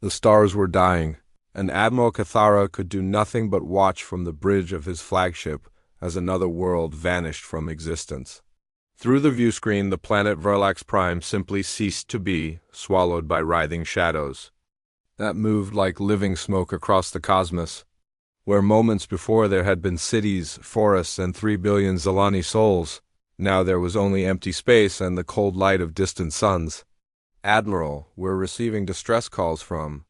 The stars were dying, and Admiral Cathara could do nothing but watch from the bridge of his flagship as another world vanished from existence. Through the viewscreen, the planet Verlax Prime simply ceased to be, swallowed by writhing shadows that moved like living smoke across the cosmos. Where moments before there had been cities, forests, and 3 billion Zilani souls, now there was only empty space and the cold light of distant suns. "Admiral, we're receiving distress calls from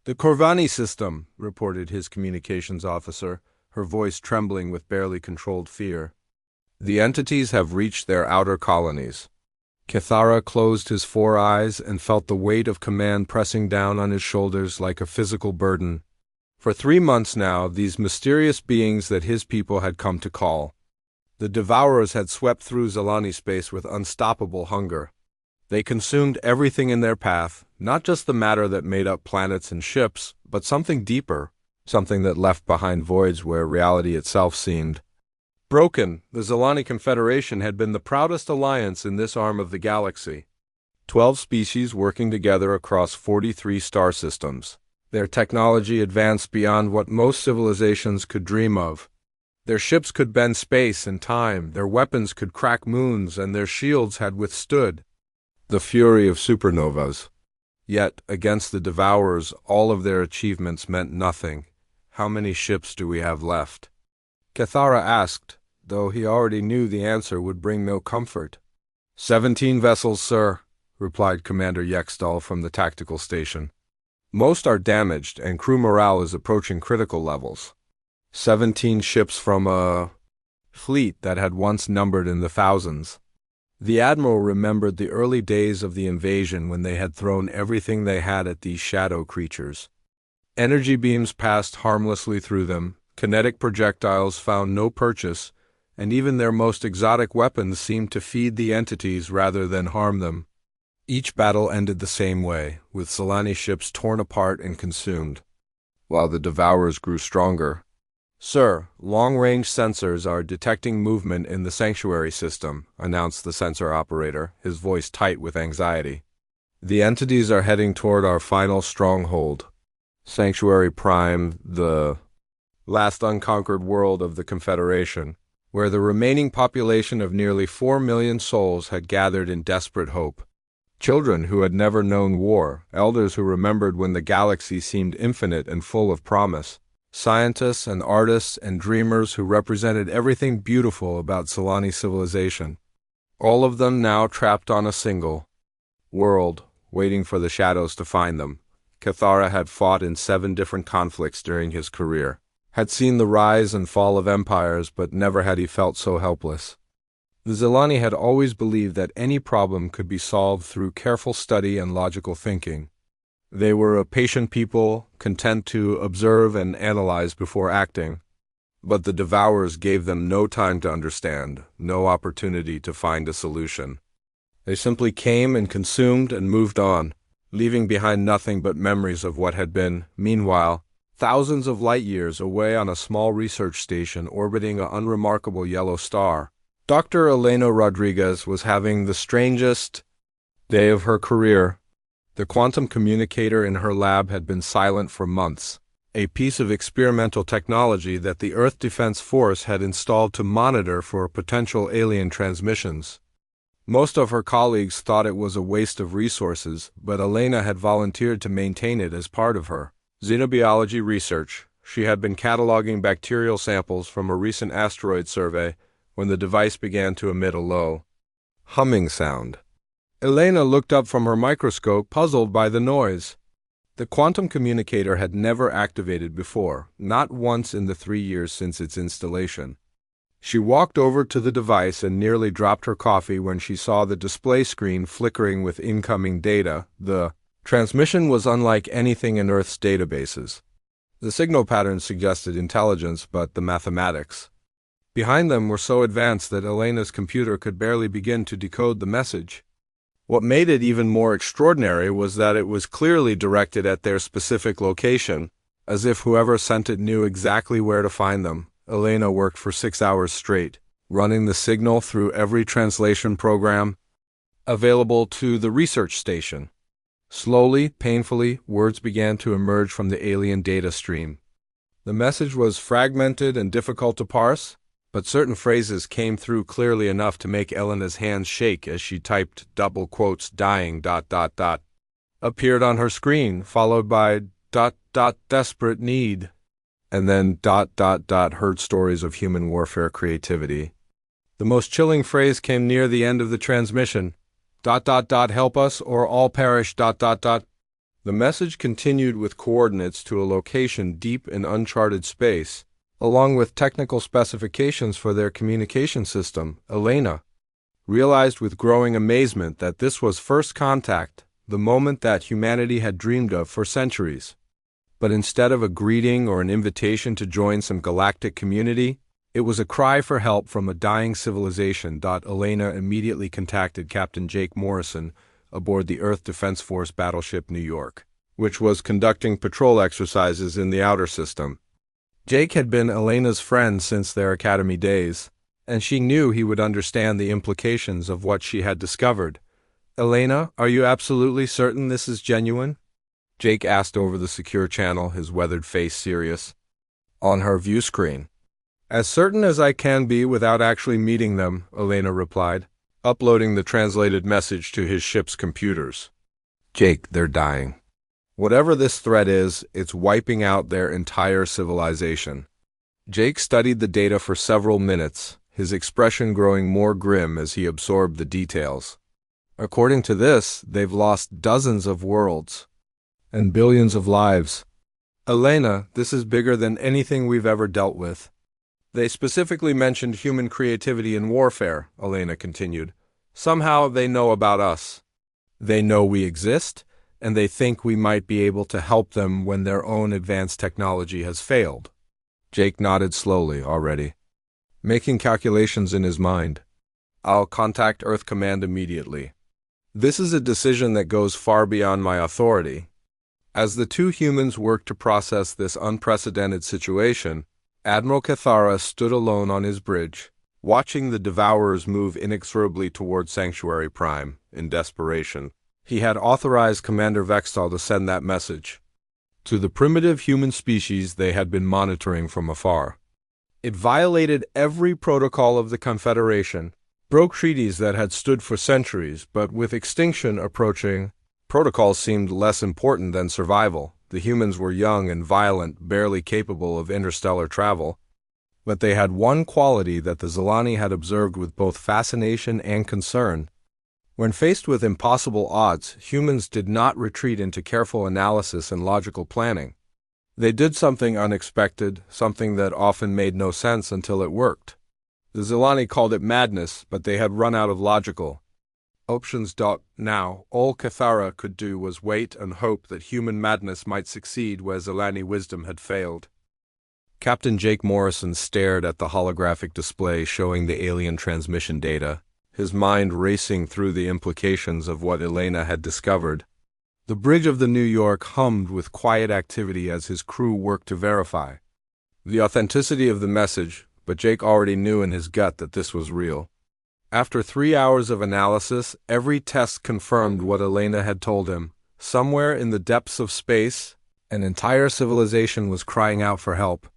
the Corvani system," reported his communications officer, her voice trembling with barely controlled fear. "The entities have reached their outer colonies." Cathara closed his 4 eyes and felt the weight of command pressing down on his shoulders like a physical burden. For 3 months now, these mysterious beings that his people had come to call the devourers had swept through Zilani space with unstoppable hunger. They consumed everything in their path, not just the matter that made up planets and ships, but something deeper, something that left behind voids where reality itself seemed broken. The Zilani Confederation had been the proudest alliance in this arm of the galaxy. 12 species working together across 43 star systems. Their technology advanced beyond what most civilizations could dream of. Their ships could bend space and time, their weapons could crack moons, and their shields had withstood the fury of supernovas. Yet, against the devourers, all of their achievements meant nothing. "How many ships do we have left?" Cathara asked, though he already knew the answer would bring no comfort. 17 vessels, sir," replied Commander Yextal from the tactical station. "Most are damaged, and crew morale is approaching critical levels. 17 ships from a fleet that had once numbered in the thousands." The Admiral remembered the early days of the invasion when they had thrown everything they had at these shadow creatures. Energy beams passed harmlessly through them, kinetic projectiles found no purchase, and even their most exotic weapons seemed to feed the entities rather than harm them. Each battle ended the same way, with Zilani ships torn apart and consumed, while the devourers grew stronger. "Sir, long-range sensors are detecting movement in the sanctuary system," announced the sensor operator, his voice tight with anxiety. "The entities are heading toward our final stronghold, Sanctuary Prime, the last unconquered world of the Confederation, where the remaining population of nearly 4 million souls had gathered in desperate hope. Children who had never known war, elders who remembered when the galaxy seemed infinite and full of promise, scientists and artists and dreamers who represented everything beautiful about Zilani civilization. All of them now trapped on a single world, waiting for the shadows to find them. Cathara had fought in 7 different conflicts during his career, had seen the rise and fall of empires, but never had he felt so helpless. The Zilani had always believed that any problem could be solved through careful study and logical thinking. They were a patient people, content to observe and analyze before acting. But the devourers gave them no time to understand, no opportunity to find a solution. They simply came and consumed and moved on, leaving behind nothing but memories of what had been. Meanwhile, thousands of light years away on a small research station orbiting an unremarkable yellow star, Dr. Elena Rodriguez was having the strangest day of her career. The quantum communicator in her lab had been silent for months, a piece of experimental technology that the Earth Defense Force had installed to monitor for potential alien transmissions. Most of her colleagues thought it was a waste of resources, but Elena had volunteered to maintain it as part of her xenobiology research. She had been cataloging bacterial samples from a recent asteroid survey when the device began to emit a low humming sound. Elena looked up from her microscope, puzzled by the noise. The quantum communicator had never activated before, not once in the 3 years since its installation. She walked over to the device and nearly dropped her coffee when she saw the display screen flickering with incoming data. The transmission was unlike anything in Earth's databases. The signal patterns suggested intelligence, but the mathematics behind them were so advanced that Elena's computer could barely begin to decode the message. What made it even more extraordinary was that it was clearly directed at their specific location, as if whoever sent it knew exactly where to find them. Elena worked for 6 hours straight, running the signal through every translation program available to the research station. Slowly, painfully, words began to emerge from the alien data stream. The message was fragmented and difficult to parse, but certain phrases came through clearly enough to make Elena's hands shake as she typed double quotes dying ... appeared on her screen, followed by ... desperate need, and then ... heard stories of human warfare creativity. The most chilling phrase came near the end of the transmission. ... help us or all perish ... The message continued with coordinates to a location deep in uncharted space, along with technical specifications for their communication system. Elena realized with growing amazement that this was first contact, the moment that humanity had dreamed of for centuries. But instead of a greeting or an invitation to join some galactic community, it was a cry for help from a dying civilization. Elena immediately contacted Captain Jake Morrison aboard the Earth Defense Force battleship New York, which was conducting patrol exercises in the outer system. Jake had been Elena's friend since their academy days, and she knew he would understand the implications of what she had discovered. "Elena, are you absolutely certain this is genuine?" Jake asked over the secure channel, his weathered face serious. On her view screen. "As certain as I can be without actually meeting them," Elena replied, uploading the translated message to his ship's computers. "Jake, they're dying. Whatever this threat is, it's wiping out their entire civilization." Jake studied the data for several minutes, his expression growing more grim as he absorbed the details. "According to this, they've lost dozens of worlds and billions of lives. Elena, this is bigger than anything we've ever dealt with." "They specifically mentioned human creativity in warfare," Elena continued. "Somehow they know about us. They know we exist, and they think we might be able to help them when their own advanced technology has failed." Jake nodded slowly already, making calculations in his mind. "I'll contact Earth Command immediately. This is a decision that goes far beyond my authority." As the two humans worked to process this unprecedented situation, Admiral Cathara stood alone on his bridge, watching the devourers move inexorably toward Sanctuary Prime in desperation. He had authorized Commander Vextal to send that message to the primitive human species they had been monitoring from afar. It violated every protocol of the Confederation, broke treaties that had stood for centuries, but with extinction approaching, protocols seemed less important than survival. The humans were young and violent, barely capable of interstellar travel, but they had one quality that the Zilani had observed with both fascination and concern. When faced with impossible odds, humans did not retreat into careful analysis and logical planning. They did something unexpected, something that often made no sense until it worked. The Zilani called it madness, but they had run out of logical options. Now, all Cathara could do was wait and hope that human madness might succeed where Zilani wisdom had failed. Captain Jake Morrison stared at the holographic display showing the alien transmission data, his mind racing through the implications of what Elena had discovered. The bridge of the New York hummed with quiet activity as his crew worked to verify the authenticity of the message, but Jake already knew in his gut that this was real. After 3 hours of analysis, every test confirmed what Elena had told him. Somewhere in the depths of space, an entire civilization was crying out for help.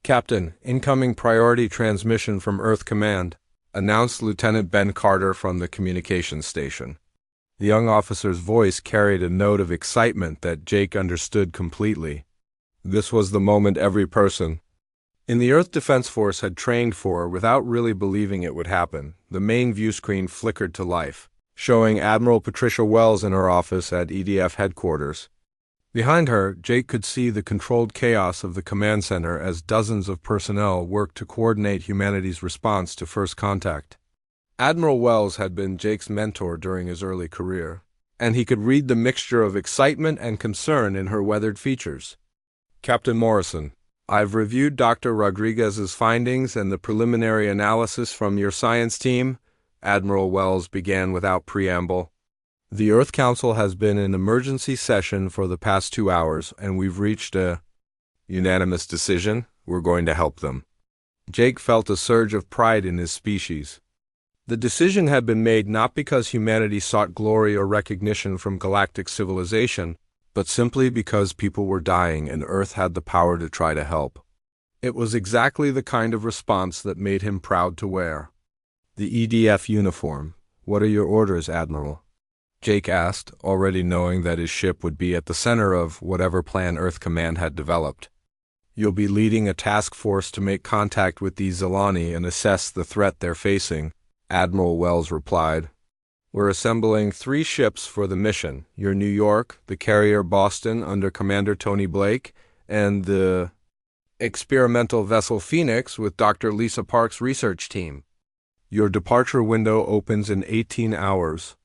"Captain, incoming priority transmission from Earth Command," announced Lieutenant Ben Carter from the communications station. The young officer's voice carried a note of excitement that Jake understood completely. This was the moment every person in the Earth Defense Force had trained for without really believing it would happen. The main view screen flickered to life, showing Admiral Patricia Wells in her office at EDF headquarters. Behind her, Jake could see the controlled chaos of the command center as dozens of personnel worked to coordinate humanity's response to first contact. Admiral Wells had been Jake's mentor during his early career, and he could read the mixture of excitement and concern in her weathered features. "Captain Morrison, I've reviewed Dr. Rodriguez's findings and the preliminary analysis from your science team," Admiral Wells began without preamble. "The Earth Council has been in emergency session for the past 2 hours, and we've reached a unanimous decision. We're going to help them." Jake felt a surge of pride in his species. The decision had been made not because humanity sought glory or recognition from galactic civilization, but simply because people were dying and Earth had the power to try to help. It was exactly the kind of response that made him proud to wear the EDF uniform. "What are your orders, Admiral?" Jake asked, already knowing that his ship would be at the center of whatever plan Earth Command had developed. "You'll be leading a task force to make contact with these Zilani and assess the threat they're facing," Admiral Wells replied. "We're assembling 3 ships for the mission, your New York, the carrier Boston under Commander Tony Blake, and the experimental vessel Phoenix with Dr. Lisa Park's research team. Your departure window opens in 18 hours.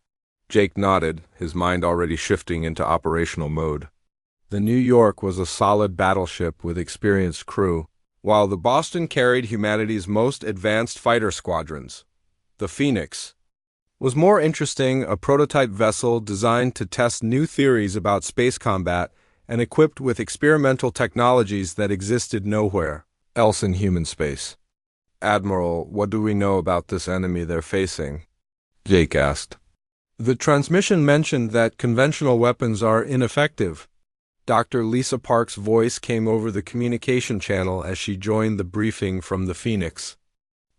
Jake nodded, his mind already shifting into operational mode. The New York was a solid battleship with experienced crew, while the Boston carried humanity's most advanced fighter squadrons. The Phoenix was more interesting, a prototype vessel designed to test new theories about space combat and equipped with experimental technologies that existed nowhere else in human space. "Admiral, what do we know about this enemy they're facing?" Jake asked. "The transmission mentioned that conventional weapons are ineffective." Dr. Lisa Park's voice came over the communication channel as she joined the briefing from the Phoenix.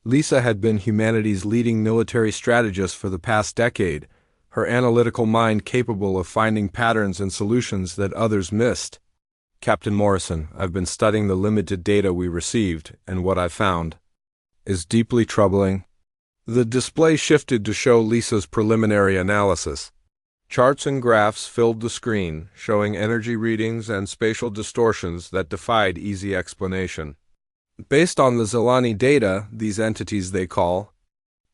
Lisa had been humanity's leading military strategist for the past decade, her analytical mind capable of finding patterns and solutions that others missed. "Captain Morrison, I've been studying the limited data we received, and what I've found is deeply troubling." The display shifted to show Lisa's preliminary analysis. Charts and graphs filled the screen, showing energy readings and spatial distortions that defied easy explanation. Based on the Zilani data, these entities they call,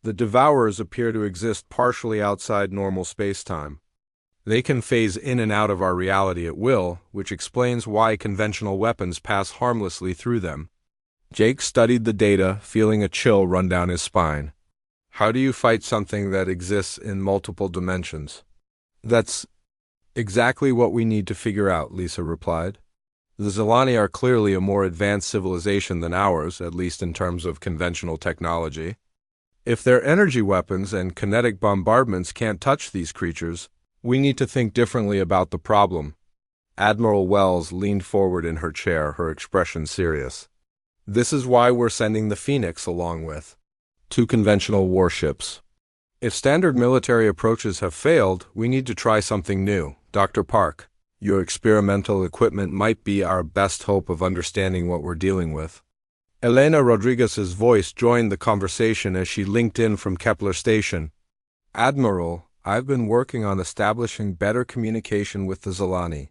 the devourers appear to exist partially outside normal space-time. They can phase in and out of our reality at will, which explains why conventional weapons pass harmlessly through them. Jake studied the data, feeling a chill run down his spine. "How do you fight something that exists in multiple dimensions?" "That's exactly what we need to figure out," Lisa replied. "The Zilani are clearly a more advanced civilization than ours, at least in terms of conventional technology. If their energy weapons and kinetic bombardments can't touch these creatures, we need to think differently about the problem." Admiral Wells leaned forward in her chair, her expression serious. "This is why we're sending the Phoenix along with 2 conventional warships. If standard military approaches have failed, we need to try something new. Dr. Park, your experimental equipment might be our best hope of understanding what we're dealing with." Elena Rodriguez's voice joined the conversation as she linked in from Kepler Station. "Admiral, I've been working on establishing better communication with the Zilani.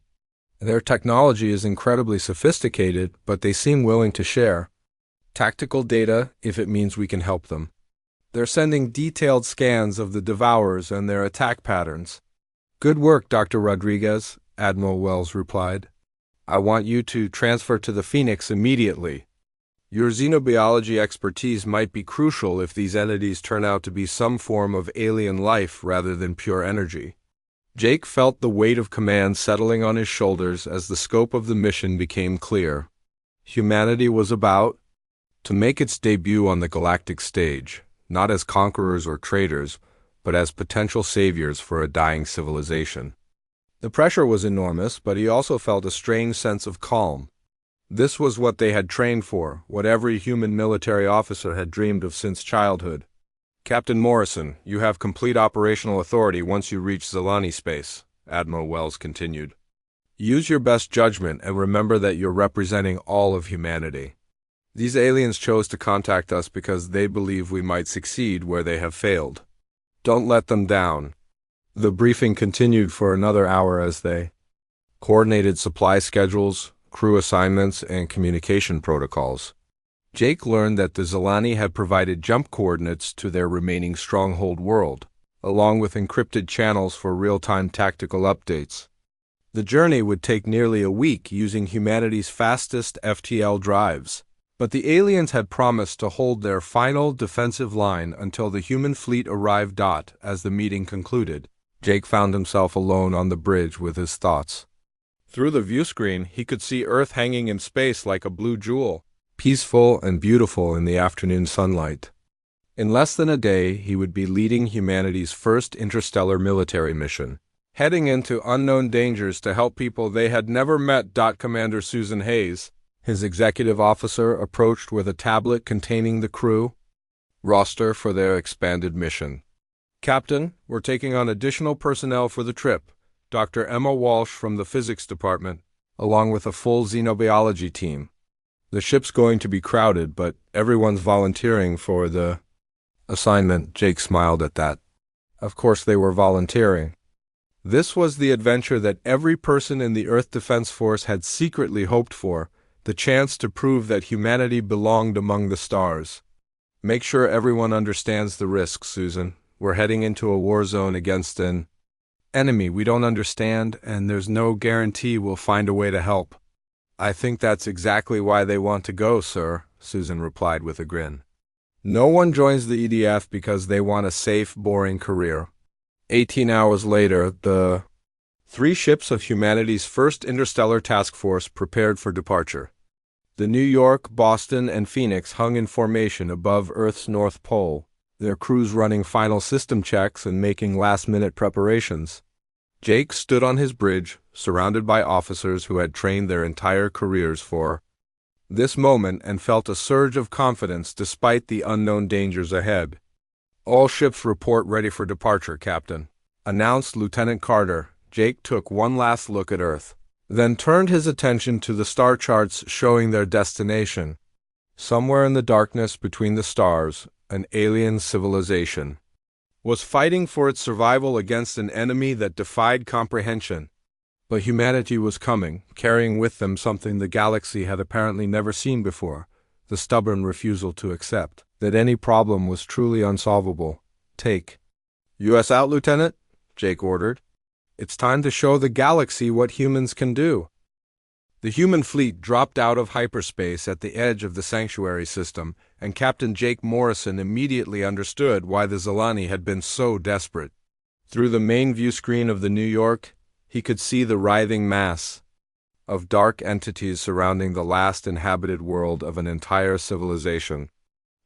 Their technology is incredibly sophisticated, but they seem willing to share tactical data if it means we can help them. They're sending detailed scans of the devourers and their attack patterns." "Good work, Dr. Rodriguez," Admiral Wells replied. "I want you to transfer to the Phoenix immediately. Your xenobiology expertise might be crucial if these entities turn out to be some form of alien life rather than pure energy." Jake felt the weight of command settling on his shoulders as the scope of the mission became clear. Humanity was about to make its debut on the galactic stage, not as conquerors or traitors, but as potential saviors for a dying civilization. The pressure was enormous, but he also felt a strange sense of calm. This was what they had trained for, what every human military officer had dreamed of since childhood. "Captain Morrison, you have complete operational authority once you reach Zilani space," Admiral Wells continued. "Use your best judgment and remember that you're representing all of humanity. These aliens chose to contact us because they believe we might succeed where they have failed. Don't let them down." The briefing continued for another hour as they coordinated supply schedules, crew assignments, and communication protocols. Jake learned that the Zilani had provided jump coordinates to their remaining stronghold world, along with encrypted channels for real-time tactical updates. The journey would take nearly a week using humanity's fastest FTL drives. But the aliens had promised to hold their final defensive line until the human fleet arrived. As the meeting concluded, Jake found himself alone on the bridge with his thoughts. Through the viewscreen, he could see Earth hanging in space like a blue jewel, peaceful and beautiful in the afternoon sunlight. In less than a day, he would be leading humanity's first interstellar military mission, heading into unknown dangers to help people they had never met. Commander Susan Hayes, his executive officer, approached with a tablet containing the crew roster for their expanded mission. Captain, we're taking on additional personnel for the trip. Dr. Emma Walsh from the physics department, along with a full xenobiology team. The ship's going to be crowded, but everyone's volunteering for the assignment. Jake smiled at that. Of course they were volunteering. This was the adventure that every person in the Earth Defense Force had secretly hoped for, the chance to prove that humanity belonged among the stars. Make sure everyone understands the risks, Susan. We're heading into a war zone against an enemy we don't understand, and there's no guarantee we'll find a way to help. I think that's exactly why they want to go, sir, Susan replied with a grin. No one joins the EDF because they want a safe, boring career. 18 hours later, the 3 ships of humanity's first interstellar task force prepared for departure. The New York, Boston, and Phoenix hung in formation above Earth's North Pole, their crews running final system checks and making last-minute preparations. Jake stood on his bridge, surrounded by officers who had trained their entire careers for this moment and felt a surge of confidence despite the unknown dangers ahead. All ships report ready for departure, Captain, announced Lieutenant Carter. Jake took one last look at Earth, then turned his attention to the star charts showing their destination. Somewhere in the darkness between the stars, an alien civilization was fighting for its survival against an enemy that defied comprehension. But humanity was coming, carrying with them something the galaxy had apparently never seen before, the stubborn refusal to accept that any problem was truly unsolvable. Take U.S. out, Lieutenant, Jake ordered. It's time to show the galaxy what humans can do. The human fleet dropped out of hyperspace at the edge of the sanctuary system, and Captain Jake Morrison immediately understood why the Zilani had been so desperate. Through the main view screen of the New York, he could see the writhing mass of dark entities surrounding the last inhabited world of an entire civilization.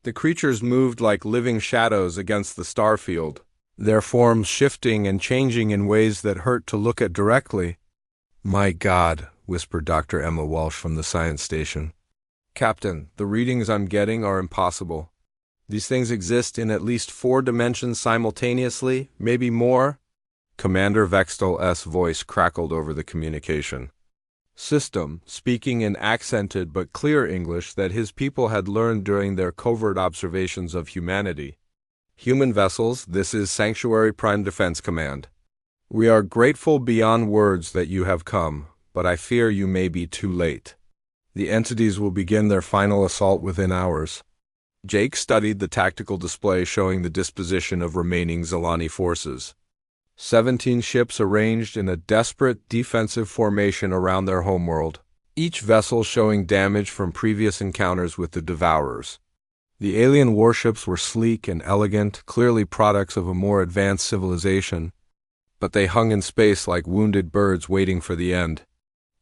The creatures moved like living shadows against the starfield, their forms shifting and changing in ways that hurt to look at directly. "My God," whispered Dr. Emma Walsh from the science station. "Captain, the readings I'm getting are impossible. These things exist in at least 4 dimensions simultaneously, maybe more." Commander Vextel's voice crackled over the communication system, speaking in accented but clear English that his people had learned during their covert observations of humanity. "Human vessels, this is Sanctuary Prime Defense Command. We are grateful beyond words that you have come, but I fear you may be too late. The entities will begin their final assault within hours." Jake studied the tactical display showing the disposition of remaining Zilani forces. 17 ships arranged in a desperate defensive formation around their homeworld, each vessel showing damage from previous encounters with the devourers. The alien warships were sleek and elegant, clearly products of a more advanced civilization, but they hung in space like wounded birds waiting for the end.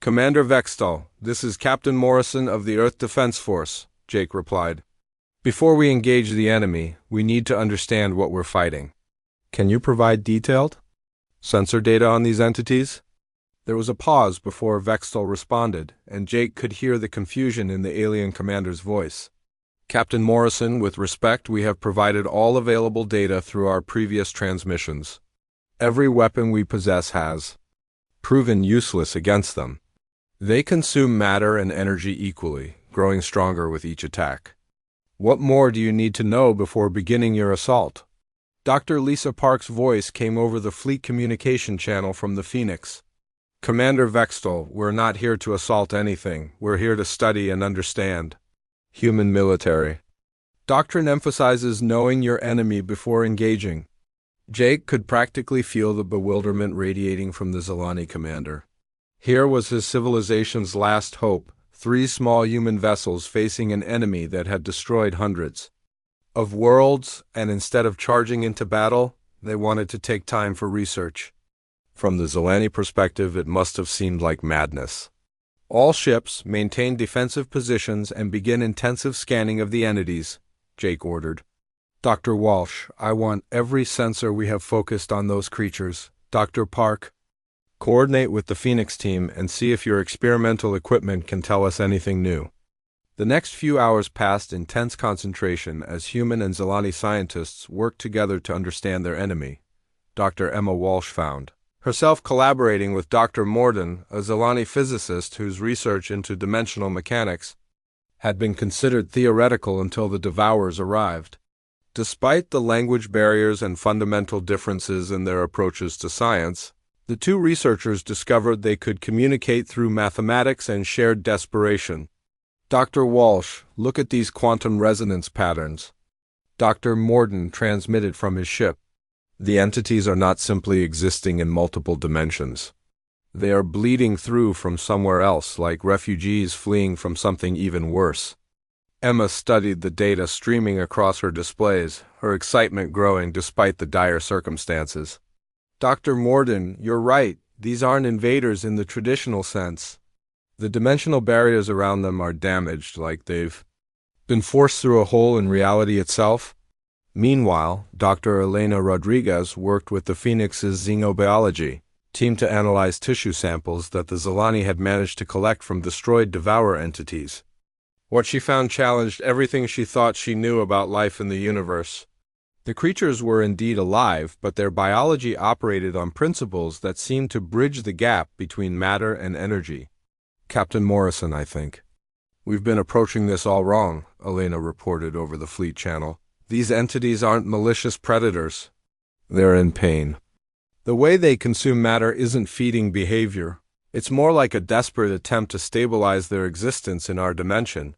"Commander Vextel, this is Captain Morrison of the Earth Defense Force," Jake replied. "Before we engage the enemy, we need to understand what we're fighting. Can you provide detailed sensor data on these entities?" There was a pause before Vextel responded, and Jake could hear the confusion in the alien commander's voice. "Captain Morrison, with respect, we have provided all available data through our previous transmissions. Every weapon we possess has proven useless against them. They consume matter and energy equally, growing stronger with each attack. What more do you need to know before beginning your assault?" Dr. Lisa Park's voice came over the fleet communication channel from the Phoenix. "Commander Vextel, we're not here to assault anything. We're here to study and understand human military. Doctrine emphasizes knowing your enemy before engaging." Jake could practically feel the bewilderment radiating from the Zilani commander. Here was his civilization's last hope, 3 small human vessels facing an enemy that had destroyed hundreds of worlds, and instead of charging into battle, they wanted to take time for research. From the Zilani perspective, it must have seemed like madness. "All ships maintain defensive positions and begin intensive scanning of the entities," Jake ordered. Dr. Walsh, I want every sensor we have focused on those creatures. Dr. Park, coordinate with the Phoenix team and see if your experimental equipment can tell us anything new. The next few hours passed in tense concentration as human and Zilani scientists worked together to understand their enemy, Dr. Emma Walsh found herself collaborating with Dr. Morden, a Zilani physicist whose research into dimensional mechanics had been considered theoretical until the devourers arrived. Despite the language barriers and fundamental differences in their approaches to science, the two researchers discovered they could communicate through mathematics and shared desperation. Dr. Walsh, look at these quantum resonance patterns. Dr. Morden transmitted from his ship. The entities are not simply existing in multiple dimensions. They are bleeding through from somewhere else, like refugees fleeing from something even worse. Emma studied the data streaming across her displays, her excitement growing despite the dire circumstances. Dr. Morden, you're right. These aren't invaders in the traditional sense. The dimensional barriers around them are damaged, like they've been forced through a hole in reality itself. Meanwhile, Dr. Elena Rodriguez worked with the Phoenix's xenobiology team to analyze tissue samples that the Zilani had managed to collect from destroyed devourer entities. What she found challenged everything she thought she knew about life in the universe. The creatures were indeed alive, but their biology operated on principles that seemed to bridge the gap between matter and energy. Captain Morrison, I think. We've been approaching this all wrong, Elena reported over the fleet channel. These entities aren't malicious predators. They're in pain. The way they consume matter isn't feeding behavior. It's more like a desperate attempt to stabilize their existence in our dimension.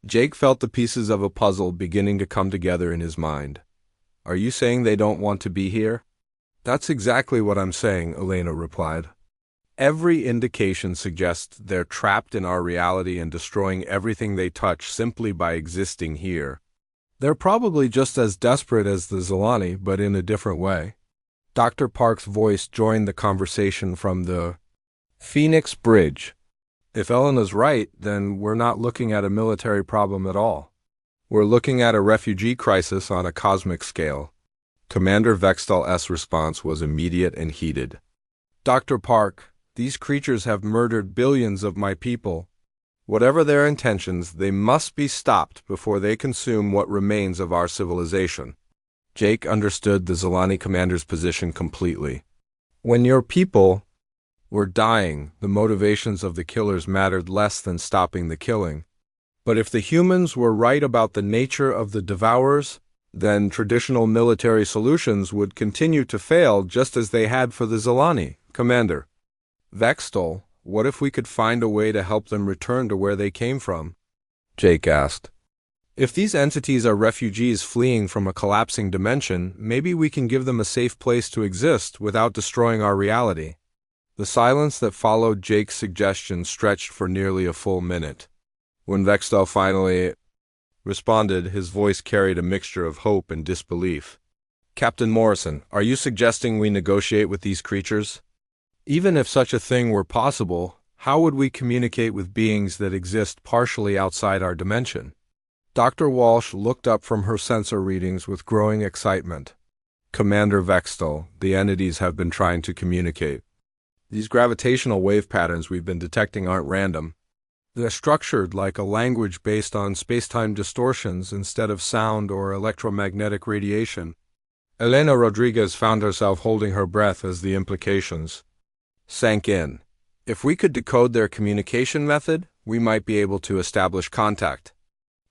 Jake felt the pieces of a puzzle beginning to come together in his mind. Are you saying they don't want to be here? That's exactly what I'm saying, Elena replied. Every indication suggests they're trapped in our reality and destroying everything they touch simply by existing here. They're probably just as desperate as the Zilani, but in a different way. Dr. Park's voice joined the conversation from the Phoenix Bridge. If Elena's right, then we're not looking at a military problem at all. We're looking at a refugee crisis on a cosmic scale. Commander Vextal's response was immediate and heated. Dr. Park, these creatures have murdered billions of my people. Whatever their intentions, they must be stopped before they consume what remains of our civilization. Jake understood the Zilani commander's position completely. When your people were dying, the motivations of the killers mattered less than stopping the killing. But if the humans were right about the nature of the devourers, then traditional military solutions would continue to fail just as they had for the Zilani. Commander Vextal, what if we could find a way to help them return to where they came from? Jake asked. If these entities are refugees fleeing from a collapsing dimension, maybe we can give them a safe place to exist without destroying our reality. The silence that followed Jake's suggestion stretched for nearly a full minute. When Vextal finally responded, his voice carried a mixture of hope and disbelief. Captain Morrison, are you suggesting we negotiate with these creatures? Even if such a thing were possible, how would we communicate with beings that exist partially outside our dimension? Dr. Walsh looked up from her sensor readings with growing excitement. Commander Vextal, the entities have been trying to communicate. These gravitational wave patterns we've been detecting aren't random. They're structured like a language based on space-time distortions instead of sound or electromagnetic radiation. Elena Rodriguez found herself holding her breath as the implications sank in. If we could decode their communication method, we might be able to establish contact.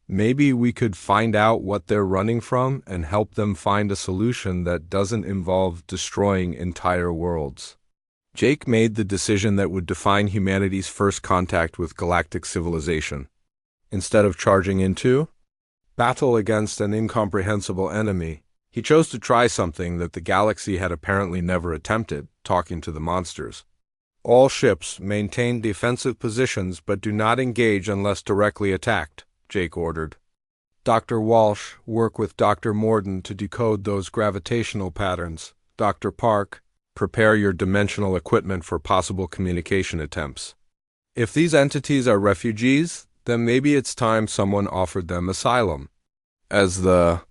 Maybe we could find out what they're running from and help them find a solution that doesn't involve destroying entire worlds. Jake made the decision that would define humanity's first contact with galactic civilization. Instead of charging into battle against an incomprehensible enemy, he chose to try something that the galaxy had apparently never attempted, talking to the monsters. All ships maintain defensive positions but do not engage unless directly attacked, Jake ordered. Dr. Walsh, work with Dr. Morden to decode those gravitational patterns. Dr. Park, prepare your dimensional equipment for possible communication attempts. If these entities are refugees, then maybe it's time someone offered them asylum. As the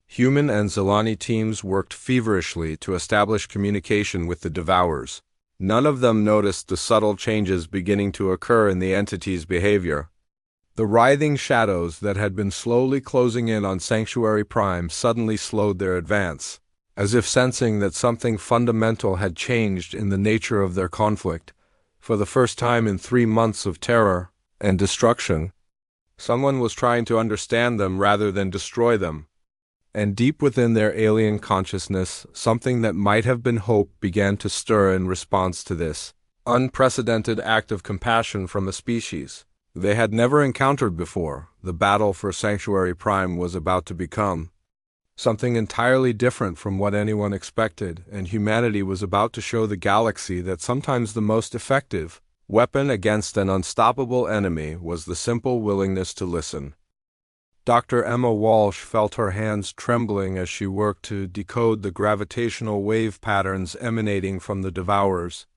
Human and Zelani teams worked feverishly to establish communication with the devourers. None of them noticed the subtle changes beginning to occur in the entity's behavior. The writhing shadows that had been slowly closing in on Sanctuary Prime suddenly slowed their advance, as if sensing that something fundamental had changed in the nature of their conflict. For the first time in 3 months of terror and destruction, someone was trying to understand them rather than destroy them. And deep within their alien consciousness, something that might have been hope began to stir in response to this unprecedented act of compassion from a species they had never encountered before. The battle for Sanctuary Prime was about to become something entirely different from what anyone expected, and humanity was about to show the galaxy that sometimes the most effective weapon against an unstoppable enemy was the simple willingness to listen. Dr. Emma Walsh felt her hands trembling as she worked to decode the gravitational wave patterns emanating from the devourers.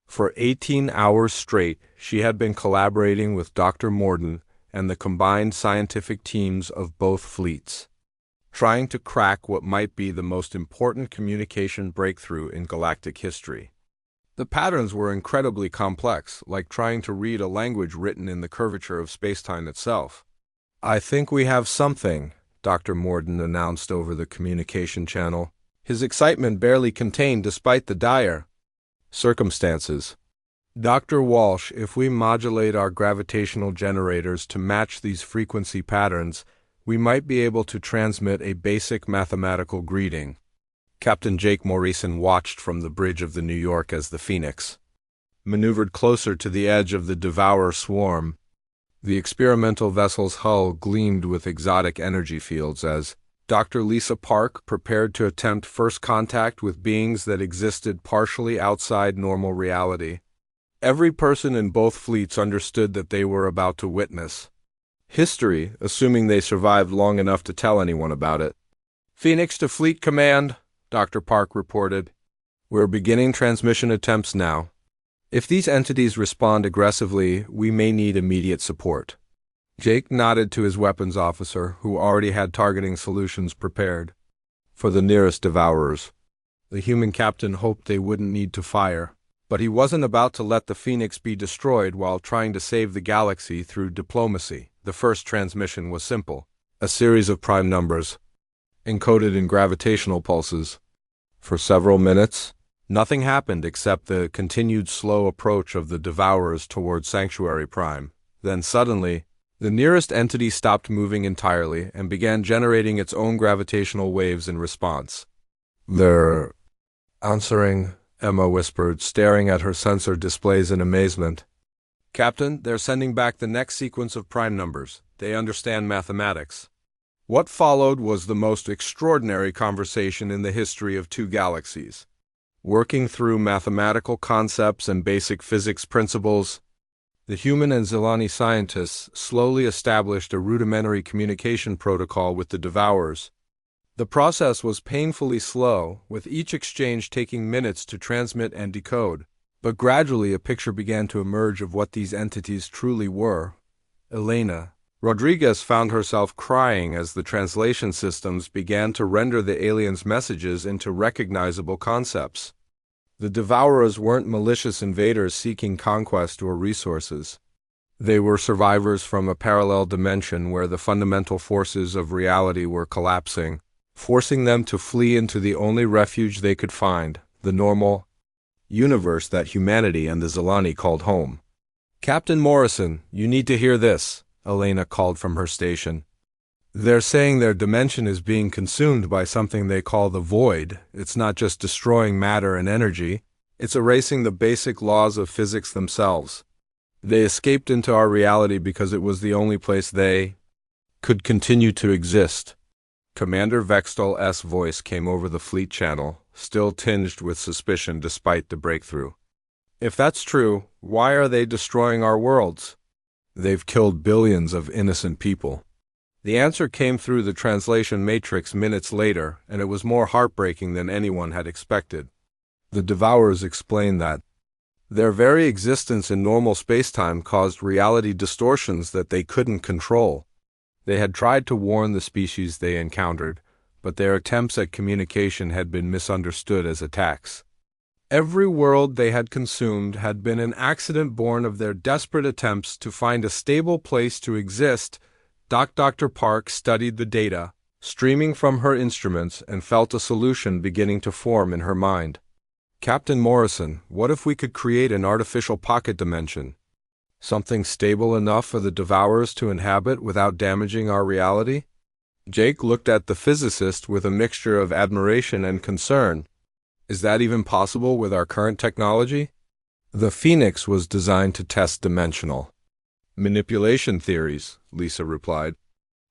For 18 hours straight, she had been collaborating with Dr. Morden and the combined scientific teams of both fleets, trying to crack what might be the most important communication breakthrough in galactic history. The patterns were incredibly complex, like trying to read a language written in the curvature of spacetime itself. "I think we have something," Dr. Morden announced over the communication channel, his excitement barely contained despite the dire circumstances. "Dr. Walsh, if we modulate our gravitational generators to match these frequency patterns, we might be able to transmit a basic mathematical greeting." Captain Jake Morrison watched from the bridge of the New York as the Phoenix maneuvered closer to the edge of the devourer swarm. The experimental vessel's hull gleamed with exotic energy fields as Dr. Lisa Park prepared to attempt first contact with beings that existed partially outside normal reality. Every person in both fleets understood that they were about to witness history, assuming they survived long enough to tell anyone about it. "Phoenix to Fleet Command," Dr. Park reported. "We're beginning transmission attempts now. If these entities respond aggressively, we may need immediate support." Jake nodded to his weapons officer, who already had targeting solutions prepared for the nearest devourers. The human captain hoped they wouldn't need to fire, but he wasn't about to let the Phoenix be destroyed while trying to save the galaxy through diplomacy. The first transmission was simple: a series of prime numbers, encoded in gravitational pulses. For several minutes, nothing happened except the continued slow approach of the devourers toward Sanctuary Prime. Then suddenly, the nearest entity stopped moving entirely and began generating its own gravitational waves in response. "They're answering," Emma whispered, staring at her sensor displays in amazement. "Captain, they're sending back the next sequence of prime numbers. They understand mathematics." What followed was the most extraordinary conversation in the history of two galaxies. Working through mathematical concepts and basic physics principles, the human and Zelani scientists slowly established a rudimentary communication protocol with the devourers. The process was painfully slow, with each exchange taking minutes to transmit and decode, but gradually a picture began to emerge of what these entities truly were. Elena Rodriguez found herself crying as the translation systems began to render the aliens' messages into recognizable concepts. The devourers weren't malicious invaders seeking conquest or resources. They were survivors from a parallel dimension where the fundamental forces of reality were collapsing, forcing them to flee into the only refuge they could find, the normal universe that humanity and the Zelani called home. "Captain Morrison, you need to hear this," Elena called from her station. "They're saying their dimension is being consumed by something they call the void. It's not just destroying matter and energy, it's erasing the basic laws of physics themselves. They escaped into our reality because it was the only place they could continue to exist." Commander Vextal's voice came over the fleet channel, still tinged with suspicion despite the breakthrough. "If that's true, why are they destroying our worlds? They've killed billions of innocent people." The answer came through the translation matrix minutes later, and it was more heartbreaking than anyone had expected. The devourers explained that their very existence in normal spacetime caused reality distortions that they couldn't control. They had tried to warn the species they encountered, but their attempts at communication had been misunderstood as attacks. Every world they had consumed had been an accident born of their desperate attempts to find a stable place to exist. Dr. Park studied the data, streaming from her instruments, and felt a solution beginning to form in her mind. Captain Morrison, what if we could create an artificial pocket dimension? Something stable enough for the devourers to inhabit without damaging our reality? Jake looked at the physicist with a mixture of admiration and concern. Is that even possible with our current technology? The Phoenix was designed to test dimensional manipulation theories, Lisa replied.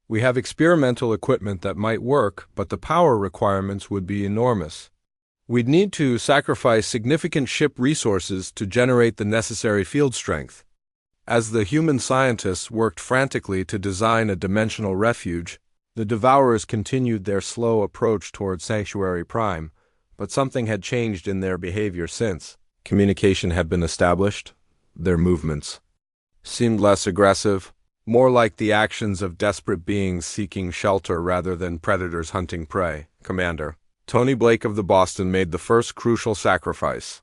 We have experimental equipment that might work, but the power requirements would be enormous. We'd need to sacrifice significant ship resources to generate the necessary field strength. As the human scientists worked frantically to design a dimensional refuge, the devourers continued their slow approach toward Sanctuary Prime, but something had changed in their behavior since. Communication had been established. Their movements seemed less aggressive, more like the actions of desperate beings seeking shelter rather than predators hunting prey. Commander Tony Blake of the Boston made the first crucial sacrifice.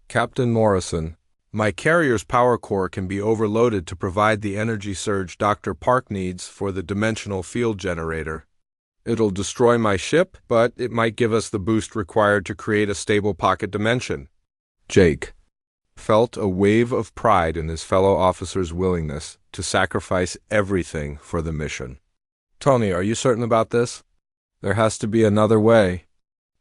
Captain Morrison, my carrier's power core can be overloaded to provide the energy surge Dr. Park needs for the dimensional field generator. It'll destroy my ship, but it might give us the boost required to create a stable pocket dimension. Jake felt a wave of pride in his fellow officer's willingness to sacrifice everything for the mission. Tony, are you certain about this? There has to be another way.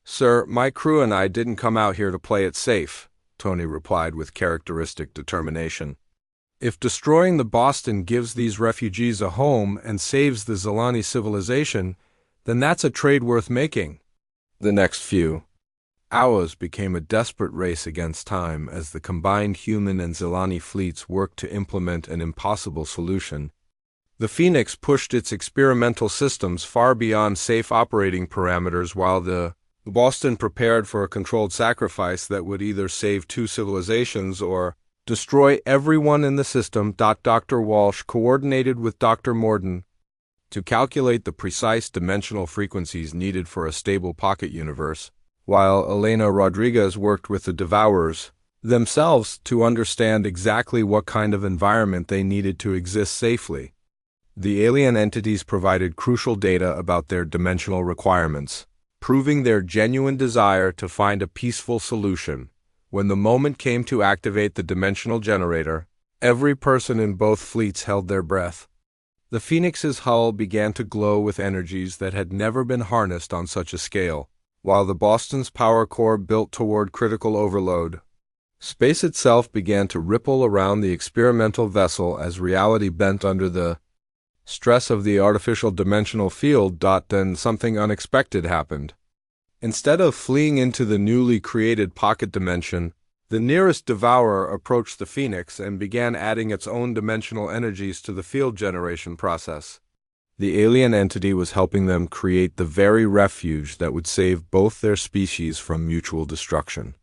Sir, my crew and I didn't come out here to play it safe, Tony replied with characteristic determination. If destroying the Boston gives these refugees a home and saves the Zilani civilization, then that's a trade worth making. The next few hours became a desperate race against time as the combined human and Zilani fleets worked to implement an impossible solution. The Phoenix pushed its experimental systems far beyond safe operating parameters while the Boston prepared for a controlled sacrifice that would either save two civilizations or destroy everyone in the system. Dr. Walsh coordinated with Dr. Morden to calculate the precise dimensional frequencies needed for a stable pocket universe, while Elena Rodriguez worked with the devourers themselves to understand exactly what kind of environment they needed to exist safely. The alien entities provided crucial data about their dimensional requirements, proving their genuine desire to find a peaceful solution. When the moment came to activate the dimensional generator, every person in both fleets held their breath. The Phoenix's hull began to glow with energies that had never been harnessed on such a scale, while the Boston's power core built toward critical overload. Space itself began to ripple around the experimental vessel as reality bent under the stress of the artificial dimensional field. Then something unexpected happened. Instead of fleeing into the newly created pocket dimension, the nearest devourer approached the Phoenix and began adding its own dimensional energies to the field generation process. The alien entity was helping them create the very refuge that would save both their species from mutual destruction.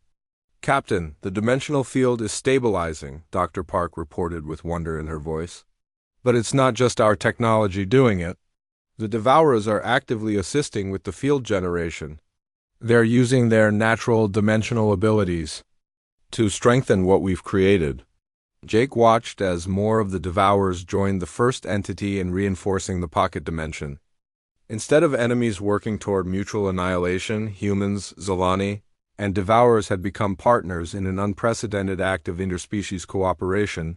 Captain, the dimensional field is stabilizing, Dr. Park reported with wonder in her voice. But it's not just our technology doing it. The devourers are actively assisting with the field generation. They're using their natural dimensional abilities to strengthen what we've created. Jake watched as more of the devourers joined the first entity in reinforcing the pocket dimension. Instead of enemies working toward mutual annihilation, humans, Zilani, and devourers had become partners in an unprecedented act of interspecies cooperation.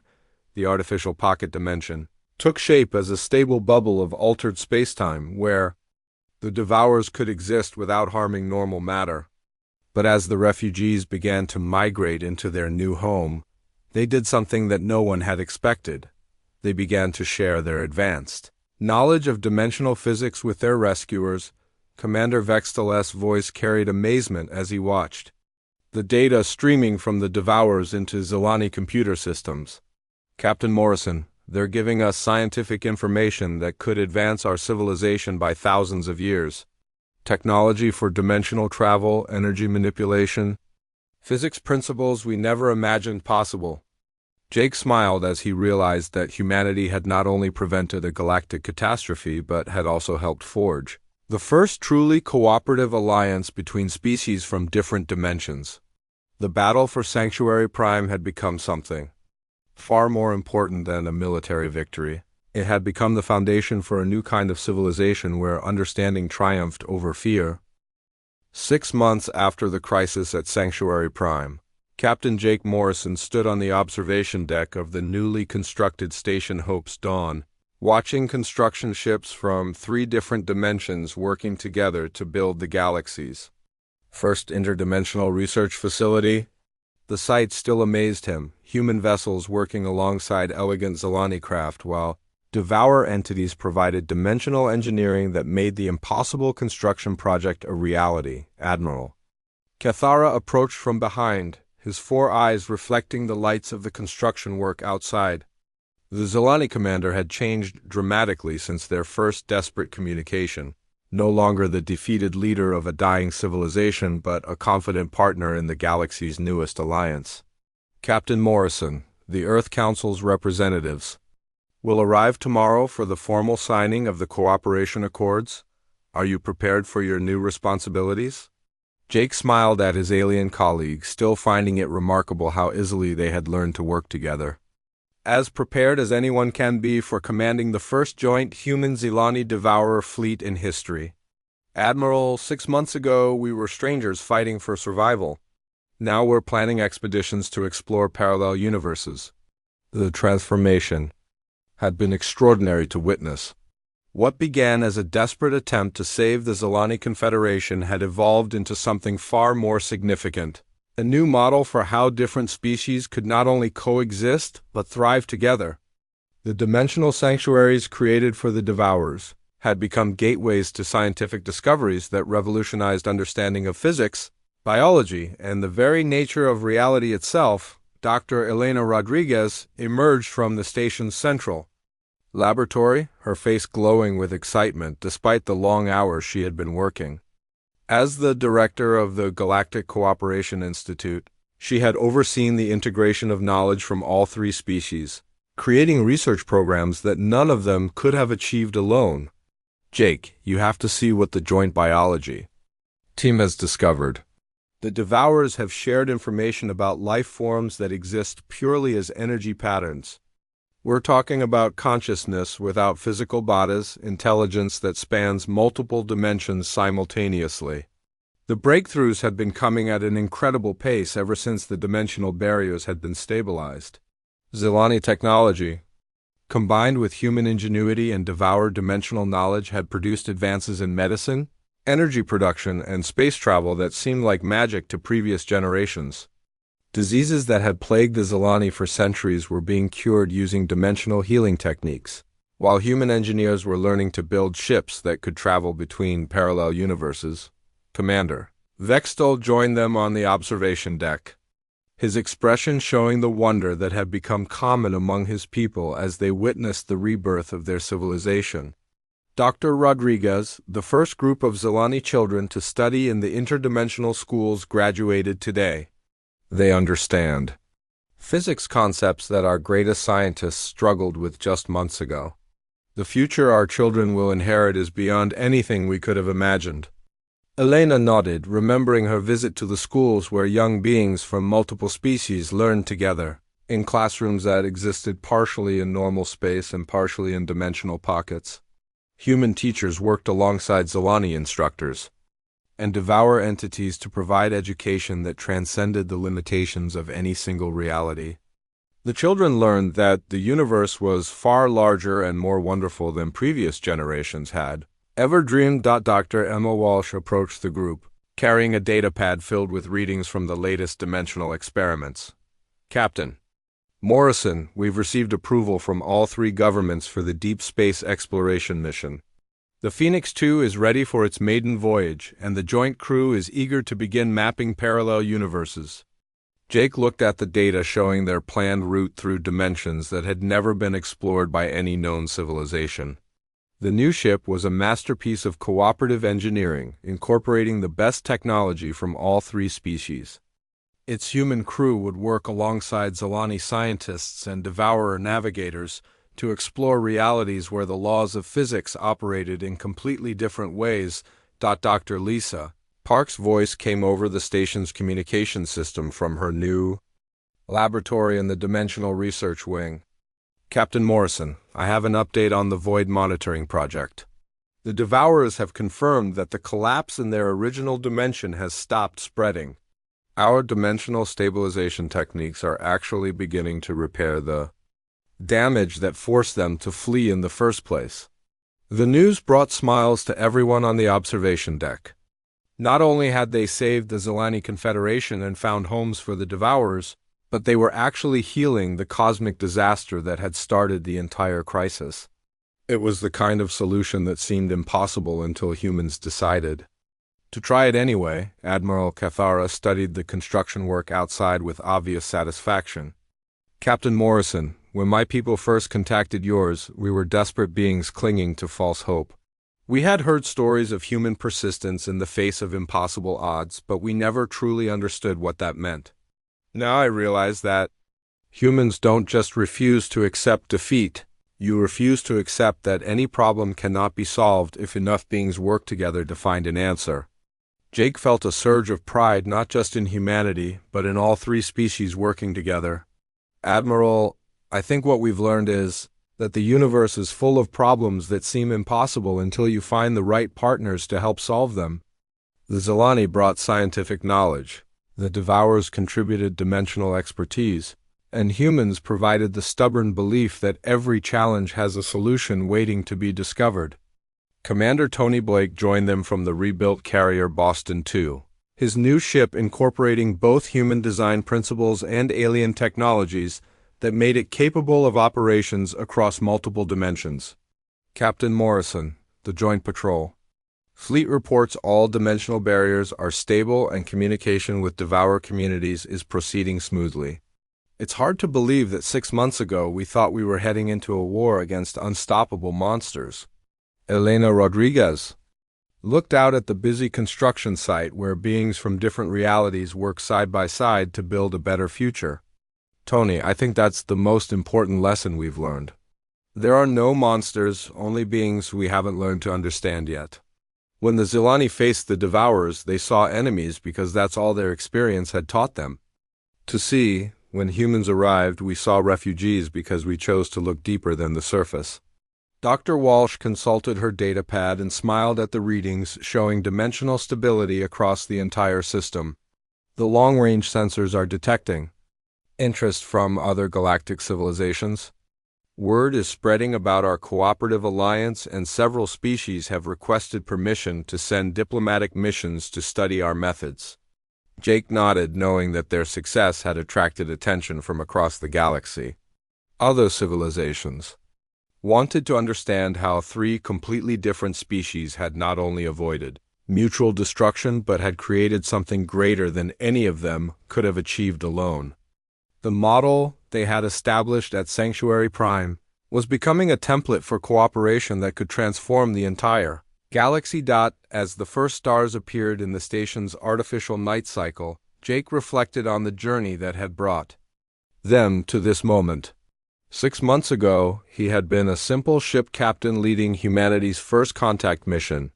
The artificial pocket dimension took shape as a stable bubble of altered spacetime where the devourers could exist without harming normal matter. But as the refugees began to migrate into their new home, they did something that no one had expected. They began to share their advanced knowledge of dimensional physics with their rescuers. Commander Vextel's voice carried amazement as he watched the data streaming from the devourers into Zilani computer systems. Captain Morrison, they're giving us scientific information that could advance our civilization by thousands of years. Technology for dimensional travel, energy manipulation, physics principles we never imagined possible. Jake smiled as he realized that humanity had not only prevented a galactic catastrophe but had also helped forge The first truly cooperative alliance between species from different dimensions. The battle for Sanctuary Prime had become something far more important than a military victory. It had become the foundation for a new kind of civilization where understanding triumphed over fear. 6 months after the crisis at Sanctuary Prime, Captain Jake Morrison stood on the observation deck of the newly constructed Station Hope's Dawn, watching construction ships from 3 different dimensions working together to build the galaxy's first interdimensional research facility. The sight still amazed him, human vessels working alongside elegant Zilani craft while devourer entities provided dimensional engineering that made the impossible construction project a reality. Admiral Cathara approached from behind, his 4 eyes reflecting the lights of the construction work outside. The Zilani commander had changed dramatically since their first desperate communication, no longer the defeated leader of a dying civilization but a confident partner in the galaxy's newest alliance. Captain Morrison, the Earth Council's representatives, will arrive tomorrow for the formal signing of the cooperation accords. Are you prepared for your new responsibilities? Jake smiled at his alien colleague, still finding it remarkable how easily they had learned to work together. As prepared as anyone can be for commanding the first joint human Zilani devourer fleet in history. Admiral, 6 months ago we were strangers fighting for survival. Now we're planning expeditions to explore parallel universes. The transformation had been extraordinary to witness. What began as a desperate attempt to save the Zilani Confederation had evolved into something far more significant. A new model for how different species could not only coexist, but thrive together. The dimensional sanctuaries created for the devourers had become gateways to scientific discoveries that revolutionized understanding of physics, biology, and the very nature of reality itself. Dr. Elena Rodriguez emerged from the station's central laboratory, her face glowing with excitement despite the long hours she had been working. As the director of the Galactic Cooperation Institute, she had overseen the integration of knowledge from all 3 species, creating research programs that none of them could have achieved alone. Jake, you have to see what the joint biology team has discovered. The devourers have shared information about life forms that exist purely as energy patterns. We're talking about consciousness without physical bodies, intelligence that spans multiple dimensions simultaneously. The breakthroughs had been coming at an incredible pace ever since the dimensional barriers had been stabilized. Zilani technology, combined with human ingenuity and devoured dimensional knowledge, had produced advances in medicine, energy production, and space travel that seemed like magic to previous generations. Diseases that had plagued the Zilani for centuries were being cured using dimensional healing techniques, while human engineers were learning to build ships that could travel between parallel universes. Commander Vextol joined them on the observation deck, his expression showing the wonder that had become common among his people as they witnessed the rebirth of their civilization. Dr. Rodriguez, the first group of Zilani children to study in the interdimensional schools, graduated today. They understand physics concepts that our greatest scientists struggled with just months ago. The future our children will inherit is beyond anything we could have imagined. Elena nodded, remembering her visit to the schools where young beings from multiple species learned together, in classrooms that existed partially in normal space and partially in dimensional pockets. Human teachers worked alongside Zilani instructors and devourer entities to provide education that transcended the limitations of any single reality. The children learned that the universe was far larger and more wonderful than previous generations had ever dreamed. Dr. Emma Walsh approached the group, carrying a datapad filled with readings from the latest dimensional experiments. Captain Morrison, we've received approval from all 3 governments for the deep space exploration mission. The Phoenix 2 is ready for its maiden voyage, and the joint crew is eager to begin mapping parallel universes. Jake looked at the data showing their planned route through dimensions that had never been explored by any known civilization. The new ship was a masterpiece of cooperative engineering, incorporating the best technology from all 3 species. Its human crew would work alongside Zilani scientists and devourer navigators to explore realities where the laws of physics operated in completely different ways. Dr. Lisa Park's voice came over the station's communication system from her new laboratory in the Dimensional Research Wing. Captain Morrison, I have an update on the Void Monitoring Project. The Devourers have confirmed that the collapse in their original dimension has stopped spreading. Our dimensional stabilization techniques are actually beginning to repair the damage that forced them to flee in the first place. The news brought smiles to everyone on the observation deck. Not only had they saved the Zelani Confederation and found homes for the Devourers, but they were actually healing the cosmic disaster that had started the entire crisis. It was the kind of solution that seemed impossible until humans decided to try it anyway. Admiral Cathara studied the construction work outside with obvious satisfaction. Captain Morrison, when my people first contacted yours, we were desperate beings clinging to false hope. We had heard stories of human persistence in the face of impossible odds, but we never truly understood what that meant. Now I realize that humans don't just refuse to accept defeat. You refuse to accept that any problem cannot be solved if enough beings work together to find an answer. Jake felt a surge of pride not just in humanity, but in all three species working together. Admiral, I think what we've learned is that the universe is full of problems that seem impossible until you find the right partners to help solve them. The Zelani brought scientific knowledge, the Devourers contributed dimensional expertise, and humans provided the stubborn belief that every challenge has a solution waiting to be discovered. Commander Tony Blake joined them from the rebuilt carrier Boston II. His new ship incorporating both human design principles and alien technologies that made it capable of operations across multiple dimensions. Captain Morrison, the Joint Patrol. Fleet reports all dimensional barriers are stable and communication with Devourer communities is proceeding smoothly. It's hard to believe that 6 months ago we thought we were heading into a war against unstoppable monsters. Elena Rodriguez looked out at the busy construction site where beings from different realities work side by side to build a better future. Tony, I think that's the most important lesson we've learned. There are no monsters, only beings we haven't learned to understand yet. When the Zelani faced the Devourers, they saw enemies because that's all their experience had taught them to see. When humans arrived, we saw refugees because we chose to look deeper than the surface. Dr. Walsh consulted her datapad and smiled at the readings showing dimensional stability across the entire system. The long-range sensors are detecting interest from other galactic civilizations. Word is spreading about our cooperative alliance, and several species have requested permission to send diplomatic missions to study our methods. Jake nodded, knowing that their success had attracted attention from across the galaxy. Other civilizations wanted to understand how three completely different species had not only avoided mutual destruction but had created something greater than any of them could have achieved alone. The model they had established at Sanctuary Prime was becoming a template for cooperation that could transform the entire galaxy. As the first stars appeared in the station's artificial night cycle, Jake reflected on the journey that had brought them to this moment. 6 months ago, he had been a simple ship captain leading humanity's first contact mission.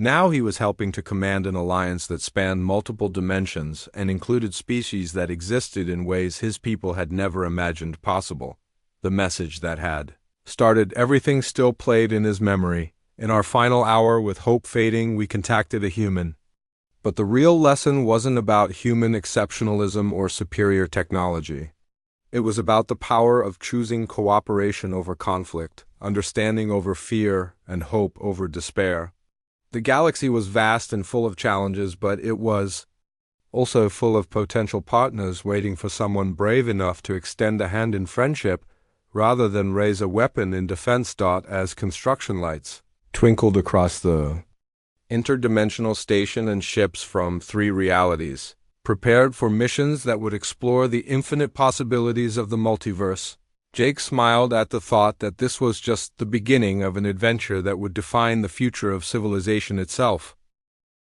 Now he was helping to command an alliance that spanned multiple dimensions and included species that existed in ways his people had never imagined possible. The message that had started everything still played in his memory. In our final hour, with hope fading, we contacted a human. But the real lesson wasn't about human exceptionalism or superior technology. It was about the power of choosing cooperation over conflict, understanding over fear, and hope over despair. The galaxy was vast and full of challenges, but it was also full of potential partners waiting for someone brave enough to extend a hand in friendship rather than raise a weapon in defense. As construction lights twinkled across the interdimensional station and ships from 3 realities prepared for missions that would explore the infinite possibilities of the multiverse, Jake smiled at the thought that this was just the beginning of an adventure that would define the future of civilization itself.